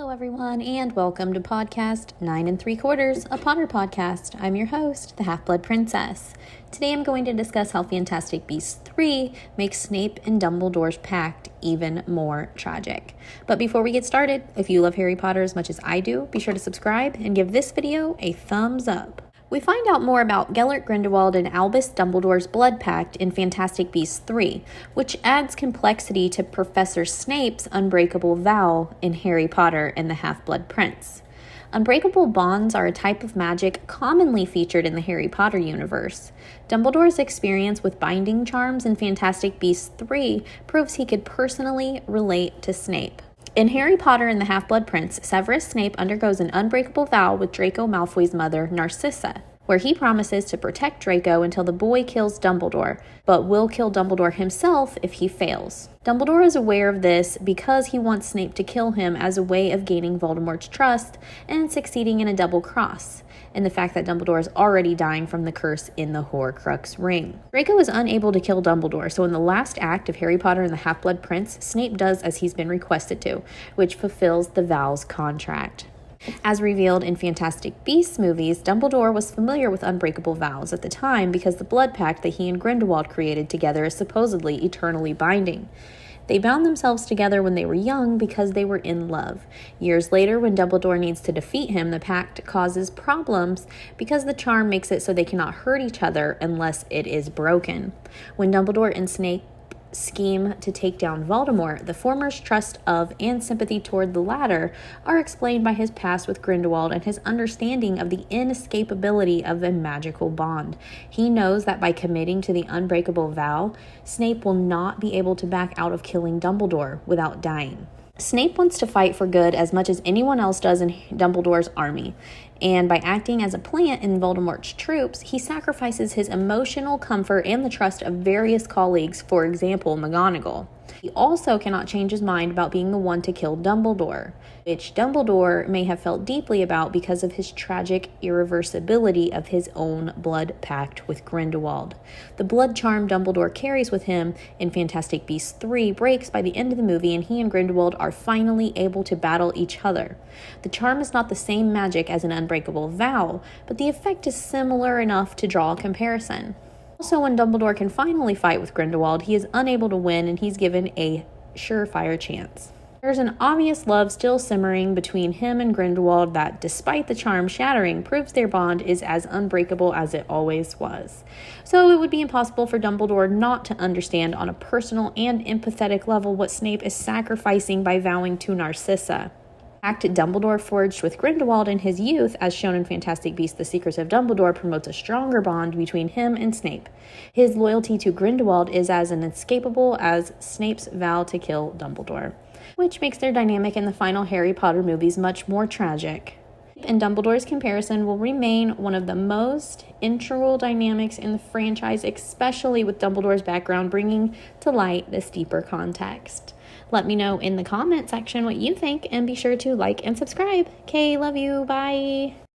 Hello everyone, and welcome to podcast 9 3/4, a Potter podcast. I'm your host, the Half-Blood Princess. Today I'm going to discuss how Fantastic Beasts 3 makes Snape and Dumbledore's pact even more tragic. But before we get started, if you love Harry Potter as much as I do, be sure to subscribe and give this video a thumbs up. We find out more about Gellert Grindelwald and Albus Dumbledore's blood pact in Fantastic Beasts 3, which adds complexity to Professor Snape's unbreakable vow in Harry Potter and the Half-Blood Prince. Unbreakable bonds are a type of magic commonly featured in the Harry Potter universe. Dumbledore's experience with binding charms in Fantastic Beasts 3 proves he could personally relate to Snape. In Harry Potter and the Half-Blood Prince, Severus Snape undergoes an unbreakable vow with Draco Malfoy's mother, Narcissa, where he promises to protect Draco until the boy kills Dumbledore, but will kill Dumbledore himself if he fails. Dumbledore is aware of this because he wants Snape to kill him as a way of gaining Voldemort's trust and succeeding in a double cross, and the fact that Dumbledore is already dying from the curse in the Horcrux ring. Draco is unable to kill Dumbledore, so in the last act of Harry Potter and the Half-Blood Prince, Snape does as he's been requested to, which fulfills the vow's contract. As revealed in Fantastic Beasts movies, Dumbledore was familiar with unbreakable vows at the time because the blood pact that he and Grindelwald created together is supposedly eternally binding. They bound themselves together when they were young because they were in love. Years later, when Dumbledore needs to defeat him, the pact causes problems because the charm makes it so they cannot hurt each other unless it is broken. When Dumbledore and Snape scheme to take down Voldemort, the former's trust of and sympathy toward the latter are explained by his past with Grindelwald and his understanding of the inescapability of a magical bond. He knows that by committing to the unbreakable vow, Snape will not be able to back out of killing Dumbledore without dying. Snape wants to fight for good as much as anyone else does in Dumbledore's army, and by acting as a plant in Voldemort's troops, he sacrifices his emotional comfort and the trust of various colleagues, for example, McGonagall. He also cannot change his mind about being the one to kill Dumbledore, which Dumbledore may have felt deeply about because of his tragic irreversibility of his own blood pact with Grindelwald. The blood charm Dumbledore carries with him in Fantastic Beasts 3 breaks by the end of the movie, and he and Grindelwald are finally able to battle each other. The charm is not the same magic as an unbreakable vow, but the effect is similar enough to draw a comparison. Also, when Dumbledore can finally fight with Grindelwald, he is unable to win and he's given a surefire chance. There's an obvious love still simmering between him and Grindelwald that, despite the charm shattering, proves their bond is as unbreakable as it always was. So it would be impossible for Dumbledore not to understand on a personal and empathetic level what Snape is sacrificing by vowing to Narcissa. Pact Dumbledore forged with Grindelwald in his youth, as shown in Fantastic Beasts: The Secrets of Dumbledore, promotes a stronger bond between him and Snape. His loyalty to Grindelwald is as inescapable as Snape's vow to kill Dumbledore, which makes their dynamic in the final Harry Potter movies much more tragic. And Dumbledore's comparison will remain one of the most integral dynamics in the franchise, especially with Dumbledore's background bringing to light this deeper context. Let me know in the comment section what you think, and be sure to like and subscribe. Okay, love you. Bye.